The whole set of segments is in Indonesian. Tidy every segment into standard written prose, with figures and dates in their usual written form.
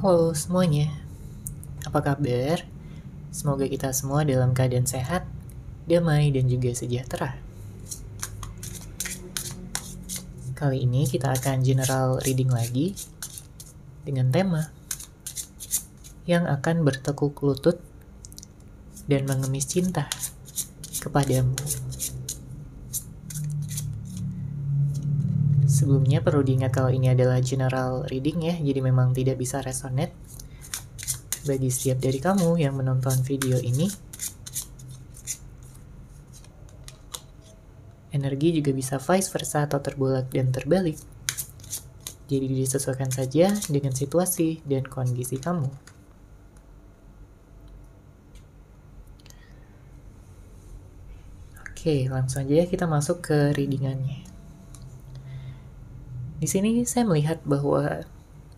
Halo semuanya, apa kabar? Semoga kita semua dalam keadaan sehat, damai, dan juga sejahtera. Kali ini kita akan general reading lagi dengan tema yang akan bertekuk lutut dan mengemis cinta kepadamu. Sebelumnya perlu diingat kalau ini adalah general reading ya, jadi memang tidak bisa resonate. Bagi setiap dari kamu yang menonton video ini, energi juga bisa vice versa atau terbolak dan terbalik. Jadi disesuaikan saja dengan situasi dan kondisi kamu. Oke, langsung aja kita masuk ke readingannya. Di sini saya melihat bahwa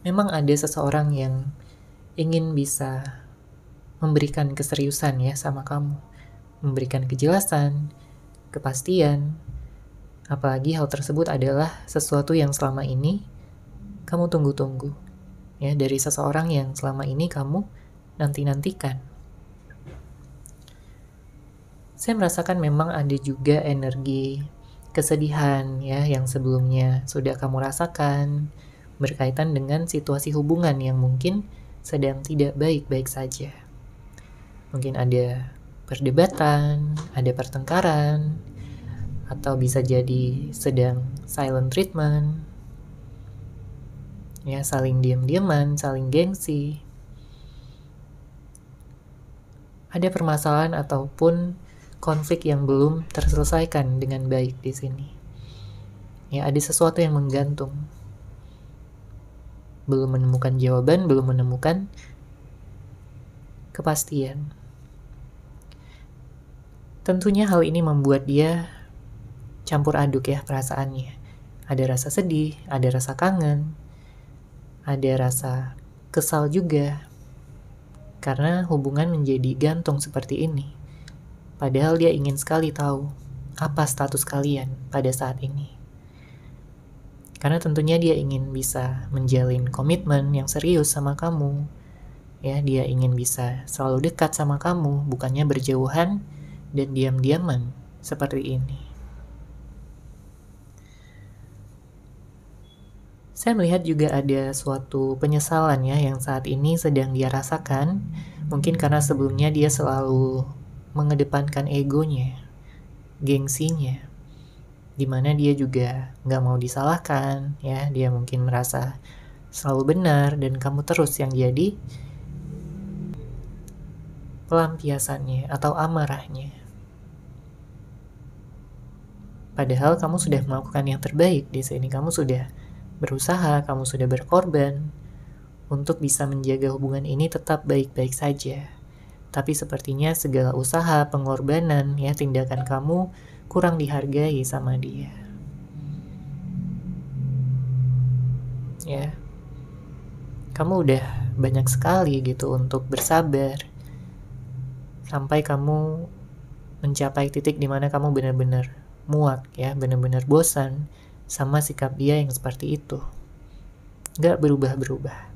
memang ada seseorang yang ingin bisa memberikan keseriusan ya sama kamu, memberikan kejelasan, kepastian, apalagi hal tersebut adalah sesuatu yang selama ini kamu tunggu-tunggu ya, dari seseorang yang selama ini kamu nanti-nantikan. Saya merasakan memang ada juga energi kesedihan ya yang sebelumnya sudah kamu rasakan berkaitan dengan situasi hubungan yang mungkin sedang tidak baik-baik saja. Mungkin ada perdebatan, ada pertengkaran, atau bisa jadi sedang silent treatment, ya saling diam-diaman, saling gengsi. Ada permasalahan ataupun konflik yang belum terselesaikan dengan baik di sini. Ya, ada sesuatu yang menggantung. Belum menemukan jawaban, belum menemukan kepastian. Tentunya hal ini membuat dia campur aduk ya perasaannya. Ada rasa sedih, ada rasa kangen, ada rasa kesal juga. Karena hubungan menjadi gantung seperti ini. Padahal dia ingin sekali tahu apa status kalian pada saat ini. Karena tentunya dia ingin bisa menjalin komitmen yang serius sama kamu. Ya, dia ingin bisa selalu dekat sama kamu, bukannya berjauhan dan diam-diaman seperti ini. Saya melihat juga ada suatu penyesalan ya yang saat ini sedang dia rasakan. Mungkin karena sebelumnya dia selalu mengedepankan egonya, gengsinya, dimana dia juga nggak mau disalahkan, ya dia mungkin merasa selalu benar dan kamu terus yang jadi pelampiasannya atau amarahnya. Padahal kamu sudah melakukan yang terbaik di sini, kamu sudah berusaha, kamu sudah berkorban untuk bisa menjaga hubungan ini tetap baik-baik saja. Tapi sepertinya segala usaha, pengorbanan, ya tindakan kamu kurang dihargai sama dia. Ya, kamu udah banyak sekali gitu untuk bersabar sampai kamu mencapai titik dimana kamu benar-benar muak ya, benar-benar bosan sama sikap dia yang seperti itu. Gak berubah-berubah.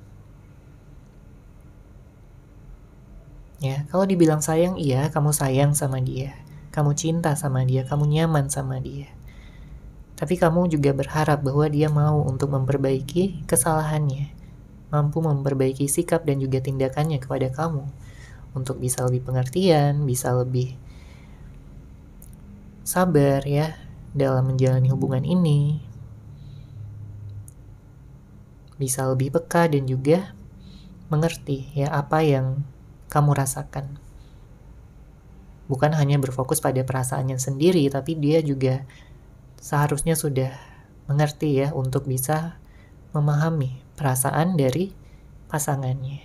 Ya, kalau dibilang sayang, iya, kamu sayang sama dia. Kamu cinta sama dia, kamu nyaman sama dia. Tapi kamu juga berharap bahwa dia mau untuk memperbaiki kesalahannya. Mampu memperbaiki sikap dan juga tindakannya kepada kamu. Untuk bisa lebih pengertian, bisa lebih sabar ya dalam menjalani hubungan ini. Bisa lebih peka dan juga mengerti ya apa yang kamu rasakan. Bukan hanya berfokus pada perasaannya sendiri, tapi dia juga seharusnya sudah mengerti ya untuk bisa memahami perasaan dari pasangannya.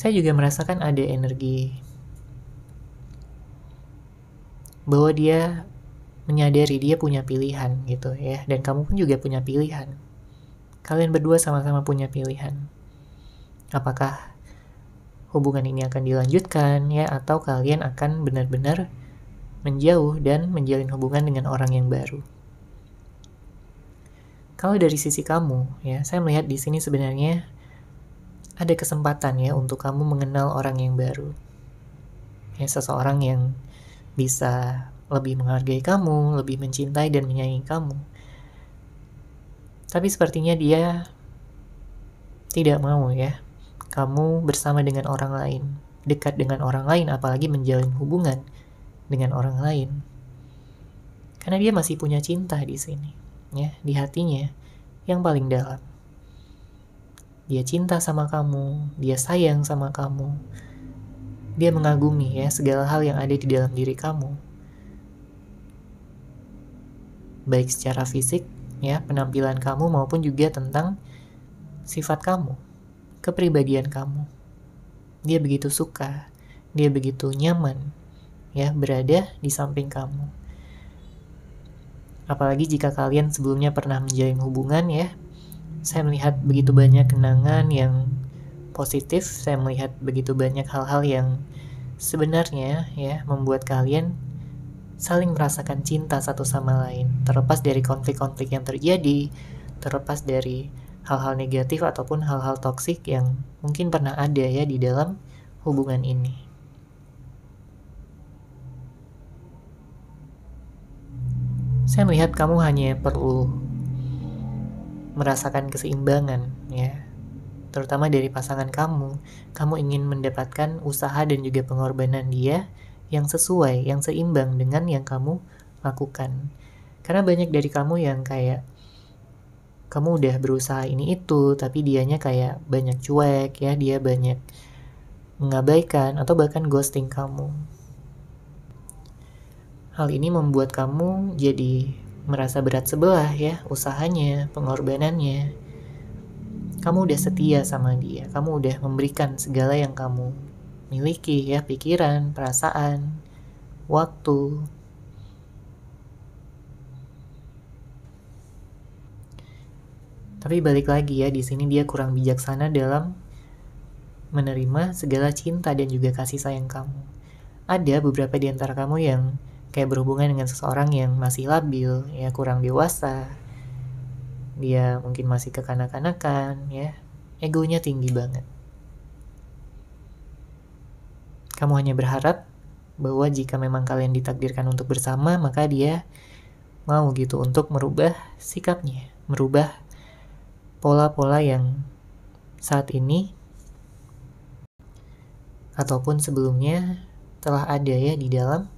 Saya juga merasakan ada energi bahwa dia menyadari dia punya pilihan gitu ya, dan kamu pun juga punya pilihan. Kalian berdua sama-sama punya pilihan. Apakah hubungan ini akan dilanjutkan ya, atau kalian akan benar-benar menjauh dan menjalin hubungan dengan orang yang baru. Kalau dari sisi kamu, ya, saya melihat di sini sebenarnya ada kesempatan ya untuk kamu mengenal orang yang baru. Ya, seseorang yang bisa lebih menghargai kamu, lebih mencintai dan menyayangi kamu. Tapi sepertinya dia tidak mau ya, kamu bersama dengan orang lain, dekat dengan orang lain, apalagi menjalin hubungan dengan orang lain. Karena dia masih punya cinta di sini, ya, di hatinya yang paling dalam. Dia cinta sama kamu, dia sayang sama kamu. Dia mengagumi ya segala hal yang ada di dalam diri kamu. Baik secara fisik, ya, penampilan kamu maupun juga tentang sifat kamu, kepribadian kamu. Dia begitu suka, dia begitu nyaman ya berada di samping kamu. Apalagi jika kalian sebelumnya pernah menjalin hubungan ya. Saya melihat begitu banyak kenangan yang positif, saya melihat begitu banyak hal-hal yang sebenarnya ya membuat kalian saling merasakan cinta satu sama lain, terlepas dari konflik-konflik yang terjadi, terlepas dari hal-hal negatif ataupun hal-hal toksik yang mungkin pernah ada ya di dalam hubungan ini. Saya melihat kamu hanya perlu merasakan keseimbangan ya, terutama dari pasangan kamu. Kamu ingin mendapatkan usaha dan juga pengorbanan dia yang sesuai, yang seimbang dengan yang kamu lakukan. Karena banyak dari kamu yang kayak kamu udah berusaha ini itu, tapi dianya kayak banyak cuek ya, dia banyak mengabaikan atau bahkan ghosting kamu. Hal ini membuat kamu jadi merasa berat sebelah ya, usahanya, pengorbanannya. Kamu udah setia sama dia, kamu udah memberikan segala yang kamu miliki ya, pikiran, perasaan, waktu. Tapi balik lagi ya, di sini dia kurang bijaksana dalam menerima segala cinta dan juga kasih sayang kamu. Ada beberapa di antara kamu yang kayak berhubungan dengan seseorang yang masih labil, ya kurang dewasa. Dia mungkin masih kekanak-kanakan, ya. Egonya tinggi banget. Kamu hanya berharap bahwa jika memang kalian ditakdirkan untuk bersama, maka dia mau gitu untuk merubah sikapnya, merubah pola-pola yang saat ini ataupun sebelumnya telah ada ya di dalam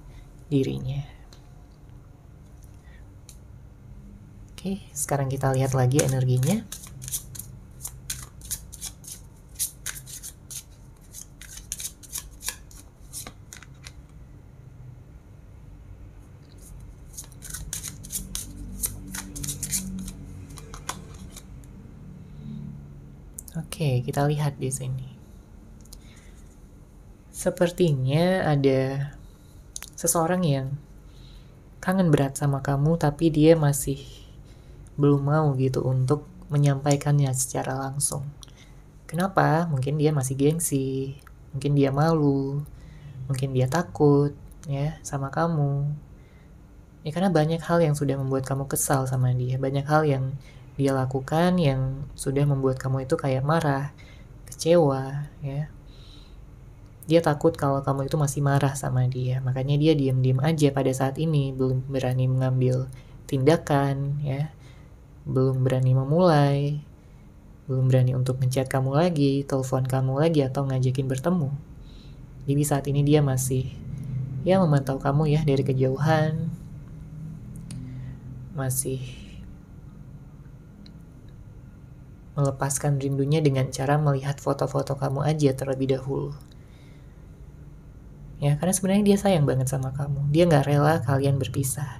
dirinya. Oke, sekarang kita lihat lagi energinya. Oke, kita lihat di sini. Sepertinya ada seseorang yang kangen berat sama kamu, tapi dia masih belum mau gitu untuk menyampaikannya secara langsung. Kenapa? Mungkin dia masih gengsi, mungkin dia malu, mungkin dia takut ya sama kamu. Ya karena banyak hal yang sudah membuat kamu kesal sama dia, banyak hal yang dia lakukan yang sudah membuat kamu itu kayak marah, kecewa ya. Dia takut kalau kamu itu masih marah sama dia, makanya dia diam-diam aja pada saat ini, belum berani mengambil tindakan ya, belum berani memulai, belum berani untuk ngechat kamu lagi, telepon kamu lagi, atau ngajakin bertemu. Jadi saat ini dia masih ya memantau kamu ya dari kejauhan, masih melepaskan rindunya dengan cara melihat foto-foto kamu aja terlebih dahulu. Ya, karena sebenarnya dia sayang banget sama kamu. Dia gak rela kalian berpisah.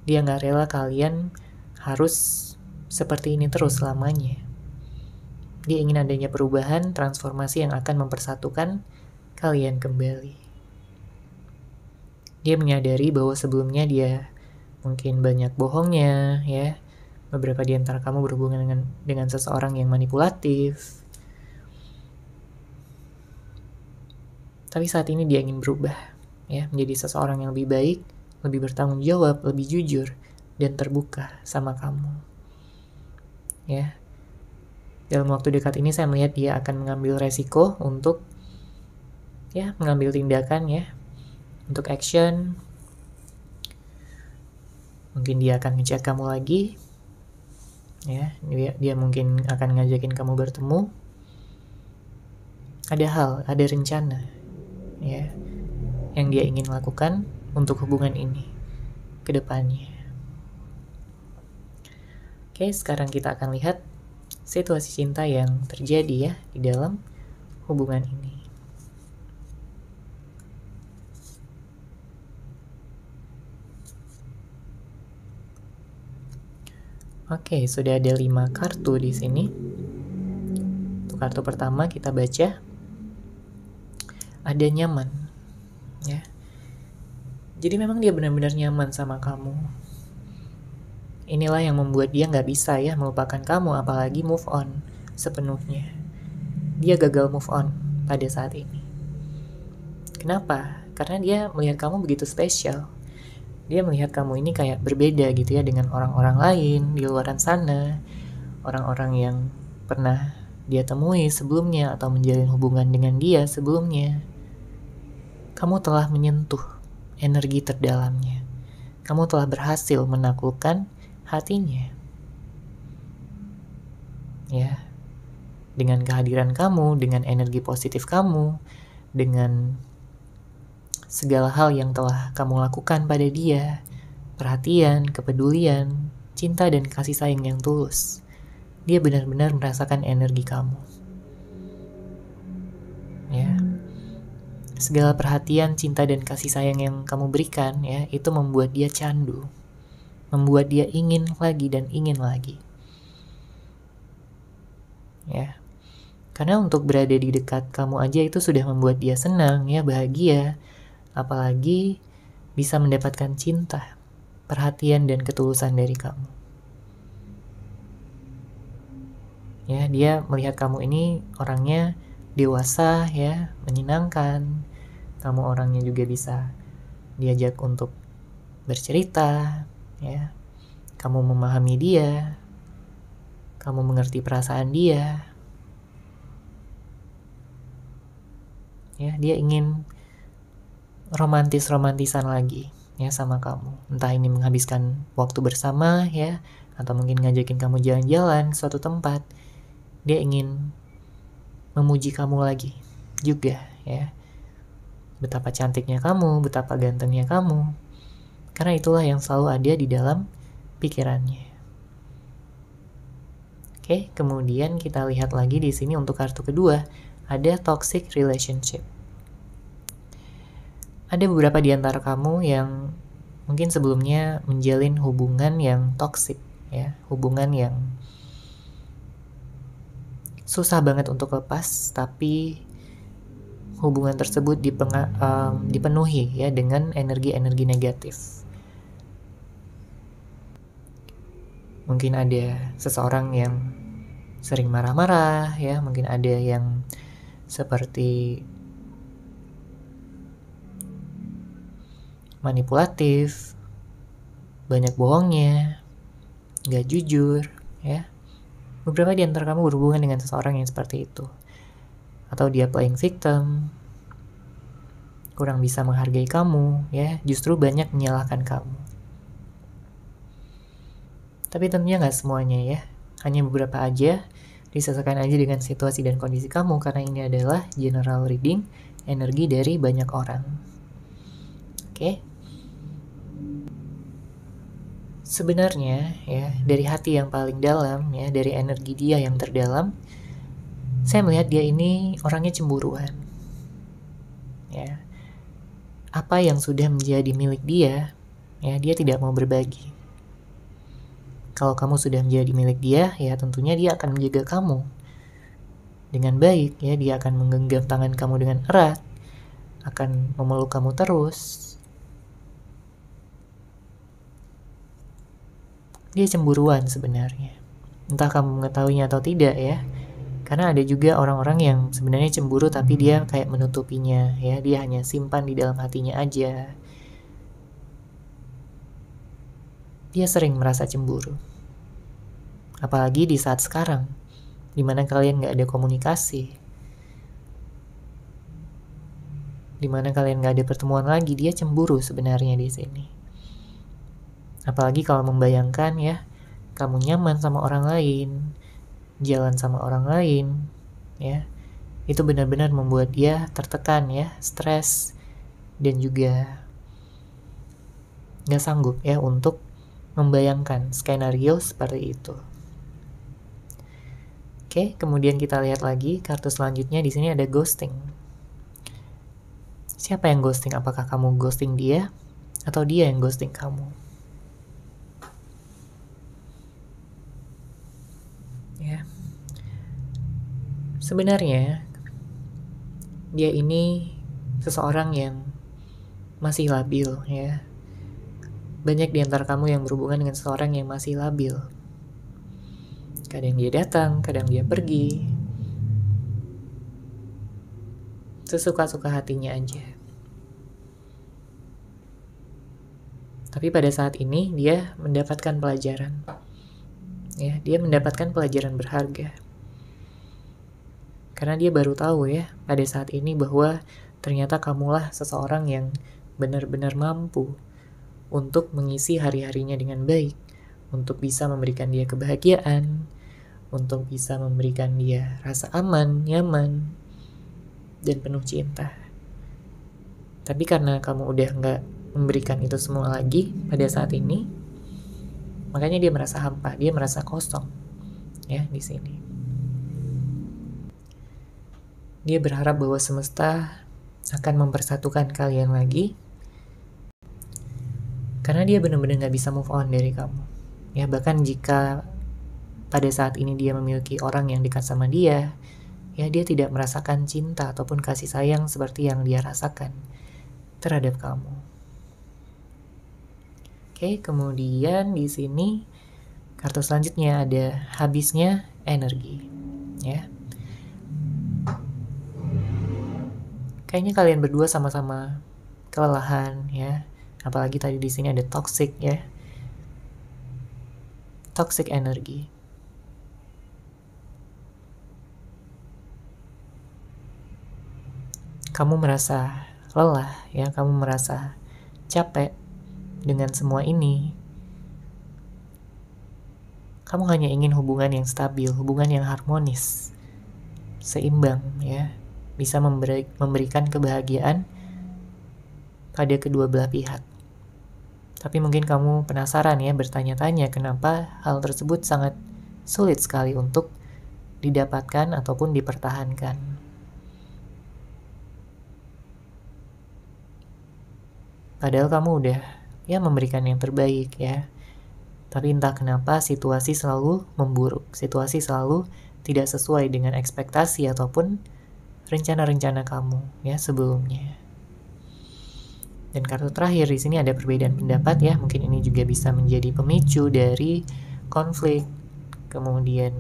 Dia gak rela kalian harus seperti ini terus selamanya. Dia ingin adanya perubahan, transformasi yang akan mempersatukan kalian kembali. Dia menyadari bahwa sebelumnya dia mungkin banyak bohongnya, ya. Beberapa di antara kamu berhubungan dengan seseorang yang manipulatif. Tapi saat ini dia ingin berubah, ya, menjadi seseorang yang lebih baik, lebih bertanggung jawab, lebih jujur, dan terbuka sama kamu. ya. Dalam waktu dekat ini saya melihat dia akan mengambil resiko untuk ya mengambil tindakan ya, untuk action. Mungkin dia akan ngechat kamu lagi, ya. Dia mungkin akan ngajakin kamu bertemu. Ada hal, ada rencana, ya, yang dia ingin lakukan untuk hubungan ini ke depannya. Oke, sekarang kita akan lihat situasi cinta yang terjadi ya di dalam hubungan ini. Oke, sudah ada 5 kartu di sini. Untuk kartu pertama kita baca ada nyaman, ya. Jadi memang dia benar-benar nyaman sama kamu. Inilah yang membuat dia nggak bisa ya melupakan kamu, apalagi move on sepenuhnya. Dia gagal move on pada saat ini. Kenapa? Karena dia melihat kamu begitu spesial. Dia melihat kamu ini kayak berbeda gitu ya dengan orang-orang lain di luaran sana. Orang-orang yang pernah dia temui sebelumnya atau menjalin hubungan dengan dia sebelumnya. Kamu telah menyentuh energi terdalamnya. Kamu telah berhasil menaklukkan hatinya. Ya. Dengan kehadiran kamu, dengan energi positif kamu, dengan segala hal yang telah kamu lakukan pada dia, perhatian, kepedulian, cinta dan kasih sayang yang tulus. Dia benar-benar merasakan energi kamu. Ya. Segala perhatian, cinta dan kasih sayang yang kamu berikan ya, itu membuat dia candu. Membuat dia ingin lagi dan ingin lagi. Ya. Karena untuk berada di dekat kamu aja itu sudah membuat dia senang ya, bahagia. Apalagi bisa mendapatkan cinta, perhatian dan ketulusan dari kamu. Ya, dia melihat kamu ini orangnya dewasa ya, menyenangkan. Kamu orangnya juga bisa diajak untuk bercerita ya. Kamu memahami dia. Kamu mengerti perasaan dia. Ya, dia ingin romantisan lagi ya sama kamu. Entah ini menghabiskan waktu bersama ya, atau mungkin ngajakin kamu jalan-jalan suatu tempat. Dia ingin memuji kamu lagi juga ya. Betapa cantiknya kamu, betapa gantengnya kamu. Karena itulah yang selalu ada di dalam pikirannya. Oke, kemudian kita lihat lagi di sini untuk kartu kedua, ada toxic relationship. Ada beberapa di antara kamu yang mungkin sebelumnya menjalin hubungan yang toksik ya, hubungan yang susah banget untuk lepas, tapi hubungan tersebut dipenuhi ya dengan energi-energi negatif. Mungkin ada seseorang yang sering marah-marah ya, mungkin ada yang seperti manipulatif, banyak bohongnya, gak jujur, ya. Beberapa di antara kamu berhubungan dengan seseorang yang seperti itu. Atau dia playing victim, kurang bisa menghargai kamu, ya. Justru banyak menyalahkan kamu. Tapi tentunya gak semuanya ya. Hanya beberapa aja, disesuaikan aja dengan situasi dan kondisi kamu, karena ini adalah general reading, energi dari banyak orang. Oke. Sebenarnya ya, dari hati yang paling dalam ya, dari energi dia yang terdalam, saya melihat dia ini orangnya cemburuan. Ya. Apa yang sudah menjadi milik dia, ya dia tidak mau berbagi. Kalau kamu sudah menjadi milik dia, ya tentunya dia akan menjaga kamu dengan baik, ya dia akan menggenggam tangan kamu dengan erat, akan memeluk kamu terus. Dia cemburuan sebenarnya. Entah kamu mengetahuinya atau tidak ya. Karena ada juga orang-orang yang sebenarnya cemburu tapi dia kayak menutupinya ya. Dia hanya simpan di dalam hatinya aja. Dia sering merasa cemburu. Apalagi di saat sekarang, dimana kalian gak ada komunikasi, dimana kalian gak ada pertemuan lagi, dia cemburu sebenarnya di sini. Apalagi kalau membayangkan ya, kamu nyaman sama orang lain, jalan sama orang lain, ya, itu benar-benar membuat dia tertekan ya, stres, dan juga gak sanggup ya untuk membayangkan skenario seperti itu. Oke, kemudian kita lihat lagi kartu selanjutnya. Di sini ada ghosting. Siapa yang ghosting? Apakah kamu ghosting dia atau dia yang ghosting kamu? Ya. Sebenarnya dia ini seseorang yang masih labil ya. Banyak di antara kamu yang berhubungan dengan seseorang yang masih labil. Kadang dia datang, kadang dia pergi. Sesuka-suka hatinya aja. Tapi pada saat ini dia mendapatkan pelajaran. Ya, dia mendapatkan pelajaran berharga. Karena dia baru tahu ya pada saat ini bahwa ternyata kamulah seseorang yang benar-benar mampu untuk mengisi hari-harinya dengan baik, untuk bisa memberikan dia kebahagiaan, untuk bisa memberikan dia rasa aman, nyaman, dan penuh cinta. Tapi karena kamu udah nggak memberikan itu semua lagi pada saat ini, makanya dia merasa hampa, dia merasa kosong ya di sini. Dia berharap bahwa semesta akan mempersatukan kalian lagi, karena dia benar-benar nggak bisa move on dari kamu. Ya, bahkan jika pada saat ini dia memiliki orang yang dekat sama dia, ya dia tidak merasakan cinta ataupun kasih sayang seperti yang dia rasakan terhadap kamu. Oke, kemudian di sini kartu selanjutnya ada habisnya energi, ya. Kayaknya kalian berdua sama-sama kelelahan, ya. Apalagi tadi di sini ada toxic, ya. Toxic energi. Kamu merasa lelah, ya. Kamu merasa capek dengan semua ini. Kamu hanya ingin hubungan yang stabil, hubungan yang harmonis, seimbang, ya, bisa memberikan kebahagiaan pada kedua belah pihak. Tapi mungkin kamu penasaran ya, bertanya-tanya kenapa hal tersebut sangat sulit sekali untuk didapatkan ataupun dipertahankan. Padahal kamu udah ya memberikan yang terbaik ya. Tapi entah kenapa situasi selalu memburuk, situasi selalu tidak sesuai dengan ekspektasi ataupun rencana-rencana kamu ya sebelumnya. Dan kartu terakhir di sini ada perbedaan pendapat ya, mungkin ini juga bisa menjadi pemicu dari konflik, kemudian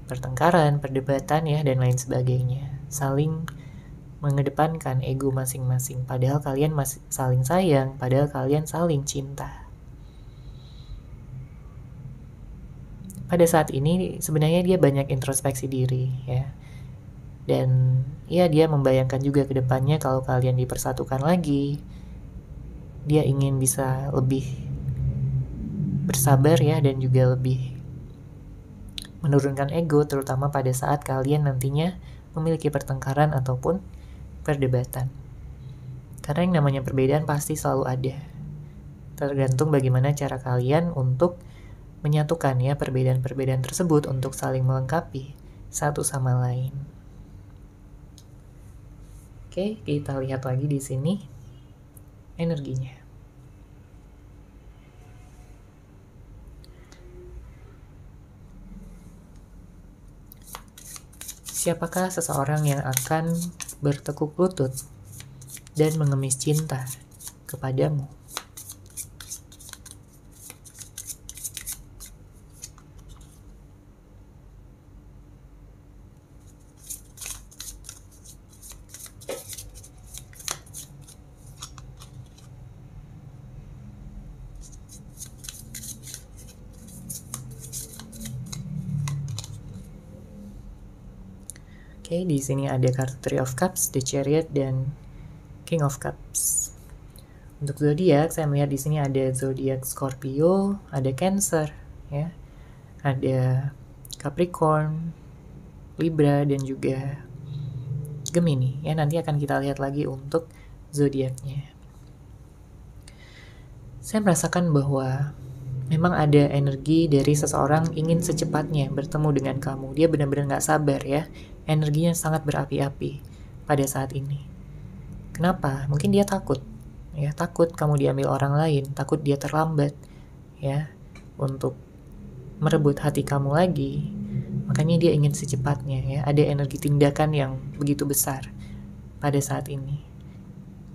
pertengkaran, perdebatan ya dan lain sebagainya. Saling mengedepankan ego masing-masing, padahal kalian masih saling sayang, padahal kalian saling cinta. Pada saat ini sebenarnya dia banyak introspeksi diri ya. Dan ya dia membayangkan juga ke depannya kalau kalian dipersatukan lagi. Dia ingin bisa lebih bersabar ya dan juga lebih menurunkan ego terutama pada saat kalian nantinya memiliki pertengkaran ataupun perdebatan. Karena yang namanya perbedaan pasti selalu ada. Tergantung bagaimana cara kalian untuk menyatukan ya perbedaan-perbedaan tersebut untuk saling melengkapi satu sama lain. Oke, kita lihat lagi di sini energinya. Siapakah seseorang yang akan bertekuk lutut dan mengemis cinta kepadamu? Oke, di sini ada kartu Three of Cups, The Chariot, dan King of Cups. Untuk zodiak, saya melihat di sini ada zodiak Scorpio, ada Cancer, ya, ada Capricorn, Libra, dan juga Gemini. Ya, nanti akan kita lihat lagi untuk zodiaknya. Saya merasakan bahwa memang ada energi dari seseorang ingin secepatnya bertemu dengan kamu. Dia benar-benar gak sabar ya. Energinya sangat berapi-api pada saat ini. Kenapa? Mungkin dia takut. Ya, takut kamu diambil orang lain. Takut dia terlambat. Ya, untuk merebut hati kamu lagi. Makanya dia ingin secepatnya ya. Ada energi tindakan yang begitu besar pada saat ini.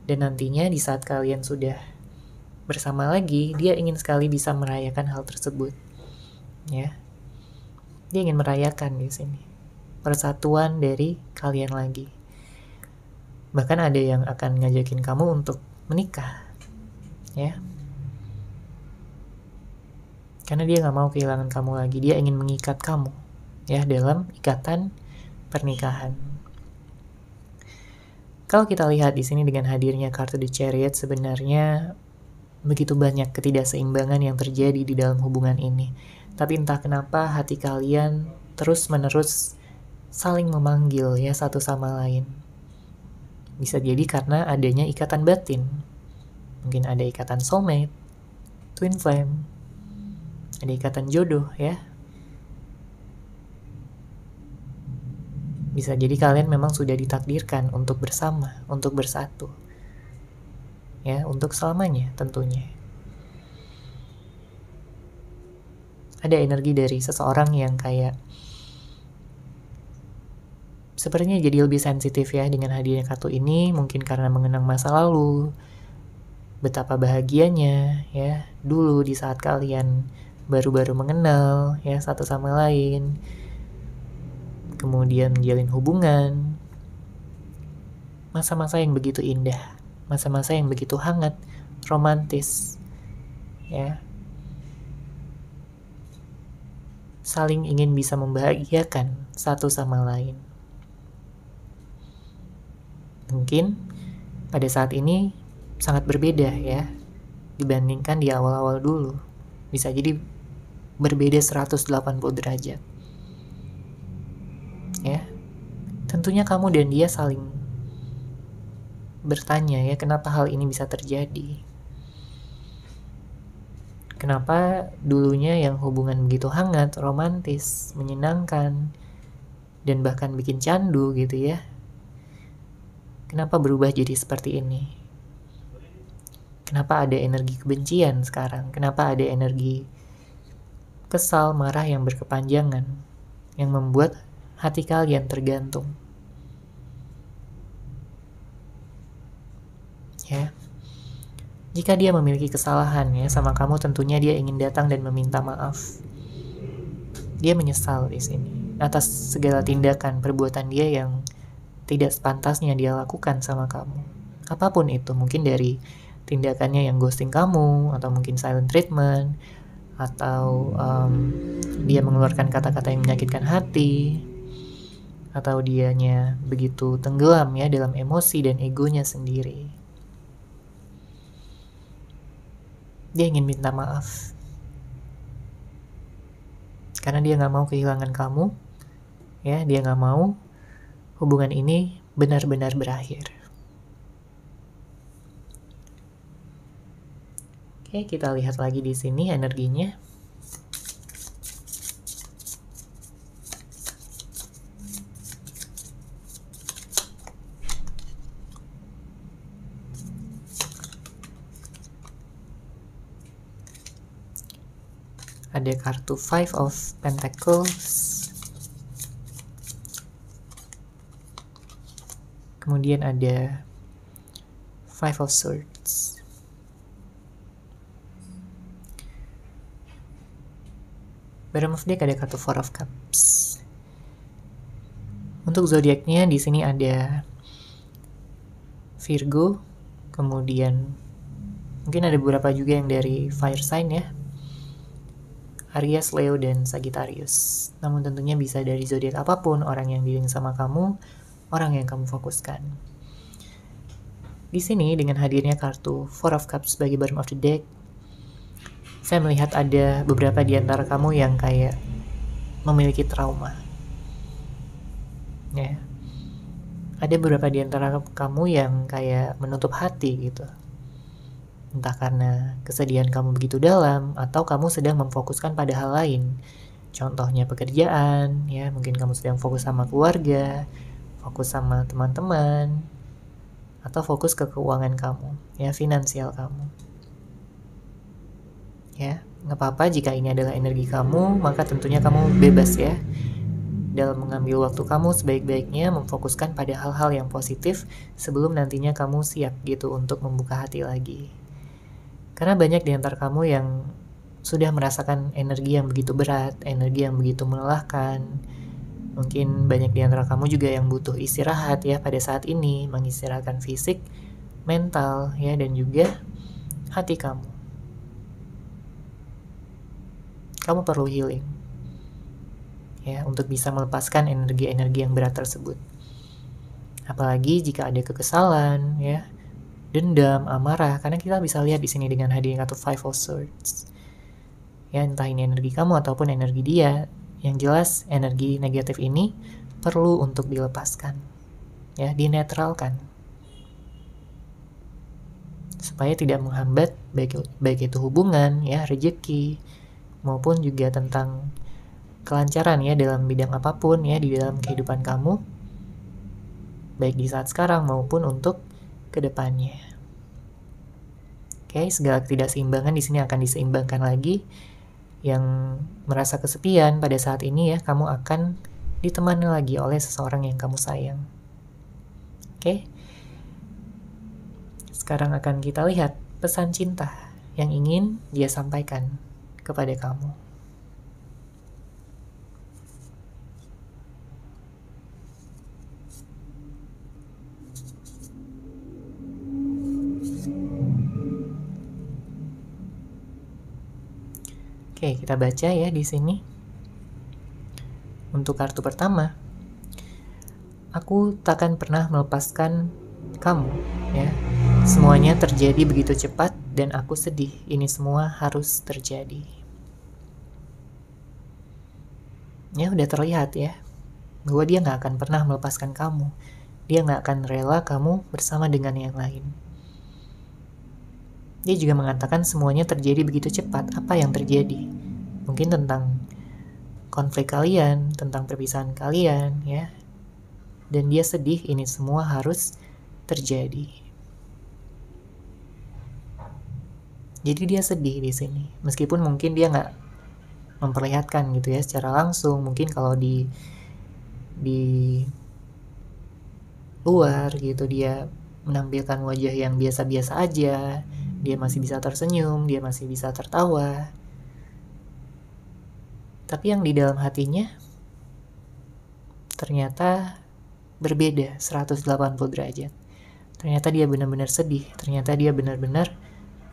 Dan nantinya di saat kalian sudah bersama lagi, dia ingin sekali bisa merayakan hal tersebut. Ya. Dia ingin merayakan di sini persatuan dari kalian lagi. Bahkan ada yang akan ngajakin kamu untuk menikah. Ya. Karena dia gak mau kehilangan kamu lagi. Dia ingin mengikat kamu ya dalam ikatan pernikahan. Kalau kita lihat di sini dengan hadirnya kartu The Chariot, sebenarnya begitu banyak ketidakseimbangan yang terjadi di dalam hubungan ini. Tapi entah kenapa hati kalian terus-menerus saling memanggil ya satu sama lain. Bisa jadi karena adanya ikatan batin. Mungkin ada ikatan soulmate, twin flame, ada ikatan jodoh ya. Bisa jadi kalian memang sudah ditakdirkan untuk bersama, untuk bersatu. Ya, untuk selamanya tentunya. Ada energi dari seseorang yang kayak sepertinya jadi lebih sensitif ya dengan hadirnya kartu ini, mungkin karena mengenang masa lalu, betapa bahagianya ya dulu di saat kalian baru-baru mengenal ya satu sama lain, kemudian menjalin hubungan, masa-masa yang begitu indah, masa-masa yang begitu hangat, romantis, ya. Saling ingin bisa membahagiakan satu sama lain. Mungkin pada saat ini sangat berbeda ya, dibandingkan di awal-awal dulu. Bisa jadi berbeda 180 derajat. Ya. Tentunya kamu dan dia saling bertanya ya, kenapa hal ini bisa terjadi? Kenapa dulunya yang hubungan begitu hangat, romantis, menyenangkan, dan bahkan bikin candu gitu ya, kenapa berubah jadi seperti ini? Kenapa ada energi kebencian sekarang? Kenapa ada energi kesal, marah yang berkepanjangan, yang membuat hati kalian tergantung? Ya. Jika dia memiliki kesalahan ya sama kamu, tentunya dia ingin datang dan meminta maaf. Dia menyesal di sini atas segala tindakan perbuatan dia yang tidak sepantasnya dia lakukan sama kamu. Apapun itu, mungkin dari tindakannya yang ghosting kamu, atau mungkin silent treatment, atau dia mengeluarkan kata-kata yang menyakitkan hati, atau dianya begitu tenggelam ya dalam emosi dan egonya sendiri. Dia ingin minta maaf karena dia gak mau kehilangan kamu ya, dia gak mau hubungan ini benar-benar berakhir. Oke, kita lihat lagi di sini energinya. Ada kartu Five of Pentacles. Kemudian ada Five of Swords. Bottom of deck ada kartu Four of Cups. Untuk zodiaknya di sini ada Virgo, kemudian mungkin ada beberapa juga yang dari fire sign ya. Aries, Leo, dan Sagittarius. Namun tentunya bisa dari zodiak apapun orang yang dealing sama kamu, orang yang kamu fokuskan. Di sini dengan hadirnya kartu Four of Cups sebagai bottom of the deck, saya melihat ada beberapa di antara kamu yang kayak memiliki trauma. Ya. Ada beberapa di antara kamu yang kayak menutup hati gitu. Entah karena kesedihan kamu begitu dalam, atau kamu sedang memfokuskan pada hal lain. Contohnya pekerjaan, ya mungkin kamu sedang fokus sama keluarga, fokus sama teman-teman, atau fokus ke keuangan kamu, ya finansial kamu. Ya, nggak apa-apa jika ini adalah energi kamu, maka tentunya kamu bebas ya dalam mengambil waktu kamu sebaik-baiknya memfokuskan pada hal-hal yang positif sebelum nantinya kamu siap gitu untuk membuka hati lagi. Karena banyak di antara kamu yang sudah merasakan energi yang begitu berat, energi yang begitu melelahkan. Mungkin banyak di antara kamu juga yang butuh istirahat ya pada saat ini, mengistirahatkan fisik, mental ya, dan juga hati kamu. Kamu perlu healing ya untuk bisa melepaskan energi-energi yang berat tersebut. Apalagi jika ada kekesalan ya, dendam, amarah, karena kita bisa lihat di sini dengan hadirnya kartu Five of Swords. Ya, entah ini energi kamu ataupun energi dia, yang jelas energi negatif ini perlu untuk dilepaskan. Ya, dinetralkan. Supaya tidak menghambat baik itu hubungan, ya, rezeki, maupun juga tentang kelancaran ya dalam bidang apapun ya di dalam kehidupan kamu, baik di saat sekarang maupun untuk kedepannya. Oke, segala ketidakseimbangan di sini akan diseimbangkan lagi. Yang merasa kesepian pada saat ini ya, kamu akan ditemani lagi oleh seseorang yang kamu sayang. Oke. Sekarang akan kita lihat pesan cinta yang ingin dia sampaikan kepada kamu. Oke, kita baca ya di sini. Untuk kartu pertama, aku takkan pernah melepaskan kamu, ya. Semuanya terjadi begitu cepat dan aku sedih. Ini semua harus terjadi. Ya, udah terlihat ya, bahwa dia nggak akan pernah melepaskan kamu. Dia nggak akan rela kamu bersama dengan yang lain. Dia juga mengatakan semuanya terjadi begitu cepat. Apa yang terjadi? Mungkin tentang konflik kalian, tentang perpisahan kalian, ya. Dan dia sedih, ini semua harus terjadi. Jadi dia sedih di sini. Meskipun mungkin dia nggak memperlihatkan gitu ya secara langsung. Mungkin kalau di luar gitu dia menampilkan wajah yang biasa-biasa aja. Dia masih bisa tersenyum, dia masih bisa tertawa. Tapi yang di dalam hatinya ternyata berbeda 180 derajat. Ternyata dia benar-benar sedih. Ternyata dia benar-benar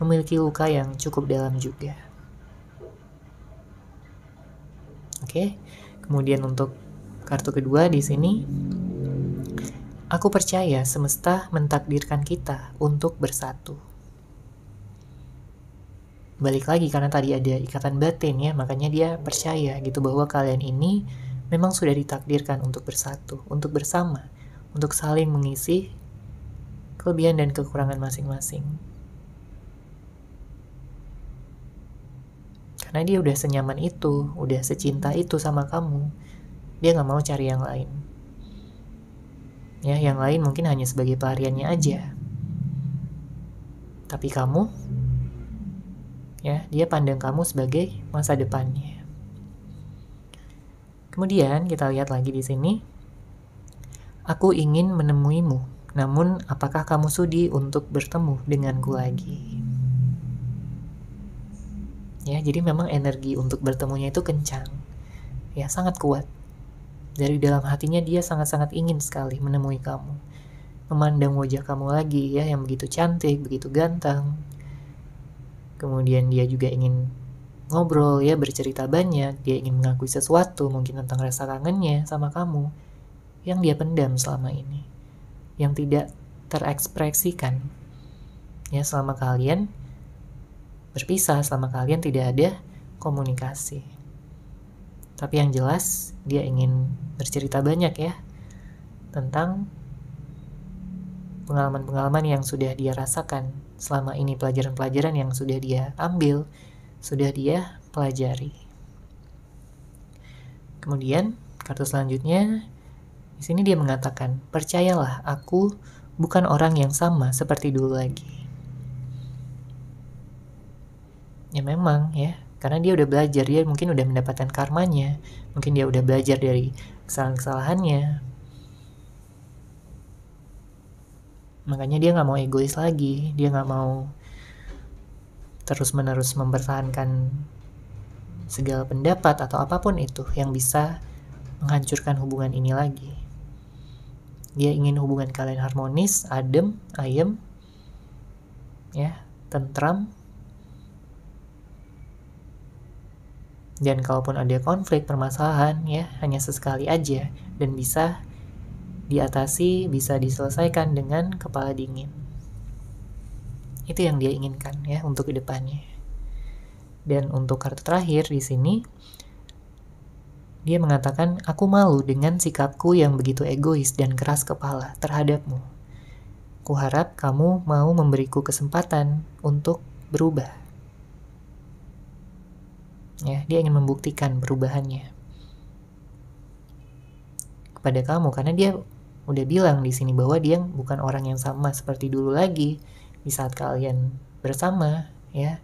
memiliki luka yang cukup dalam juga. Oke. Kemudian untuk kartu kedua di sini, aku percaya semesta mentakdirkan kita untuk bersatu. Balik lagi karena tadi ada ikatan batin ya, makanya dia percaya gitu bahwa kalian ini memang sudah ditakdirkan untuk bersatu, untuk bersama, untuk saling mengisi kelebihan dan kekurangan masing-masing. Karena dia udah senyaman itu, udah secinta itu sama kamu, dia gak mau cari yang lain. Ya, yang lain mungkin hanya sebagai pelariannya aja. Tapi kamu, ya, dia pandang kamu sebagai masa depannya. Kemudian kita lihat lagi di sini. Aku ingin menemuimu, namun apakah kamu sudi untuk bertemu denganku lagi? Ya, jadi memang energi untuk bertemunya itu kencang. Ya, sangat kuat. Dari dalam hatinya dia sangat-sangat ingin sekali menemui kamu. Memandang wajah kamu lagi ya, yang begitu cantik, begitu ganteng. Kemudian dia juga ingin ngobrol ya, bercerita banyak, dia ingin mengakui sesuatu mungkin tentang rasa kangennya sama kamu yang dia pendam selama ini, yang tidak terekspresikan ya selama kalian berpisah, selama kalian tidak ada komunikasi. Tapi yang jelas dia ingin bercerita banyak ya tentang pengalaman-pengalaman yang sudah dia rasakan selama ini, pelajaran-pelajaran yang sudah dia ambil, sudah dia pelajari. Kemudian kartu selanjutnya, di sini dia mengatakan, percayalah, aku bukan orang yang sama seperti dulu lagi. Ya memang ya, karena dia udah belajar, dia mungkin udah mendapatkan karmanya, mungkin dia udah belajar dari kesalahan-kesalahannya. Makanya dia gak mau egois lagi, dia gak mau terus-menerus mempertahankan segala pendapat atau apapun itu yang bisa menghancurkan hubungan ini lagi. Dia ingin hubungan kalian harmonis, adem, ayem, ya, tentram. Dan kalaupun ada konflik, permasalahan, ya, hanya sesekali aja dan bisa diatasi, bisa diselesaikan dengan kepala dingin. Itu yang dia inginkan ya untuk kedepannya. Dan untuk kartu terakhir di sini, dia mengatakan, aku malu dengan sikapku yang begitu egois dan keras kepala terhadapmu. Kuharap kamu mau memberiku kesempatan untuk berubah. Ya, dia ingin membuktikan perubahannya kepada kamu, karena dia udah bilang di sini bahwa dia bukan orang yang sama seperti dulu lagi di saat kalian bersama, ya.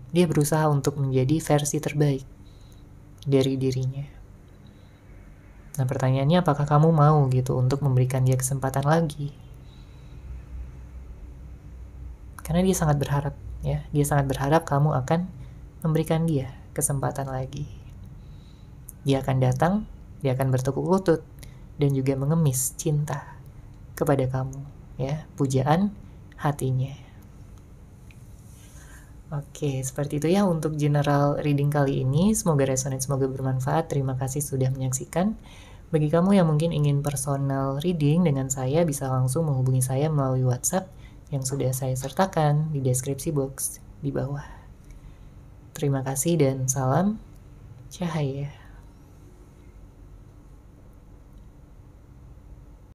Dia berusaha untuk menjadi versi terbaik dari dirinya. Nah, pertanyaannya apakah kamu mau gitu untuk memberikan dia kesempatan lagi? Karena dia sangat berharap, ya. Dia sangat berharap kamu akan memberikan dia kesempatan lagi. Dia akan datang, dia akan bertekuk lutut dan juga mengemis cinta kepada kamu, ya, pujaan hatinya. Oke, seperti itu ya untuk general reading kali ini. Semoga resonate, semoga bermanfaat. Terima kasih sudah menyaksikan. Bagi kamu yang mungkin ingin personal reading dengan saya, bisa langsung menghubungi saya melalui WhatsApp yang sudah saya sertakan di deskripsi box di bawah. Terima kasih dan salam cahaya.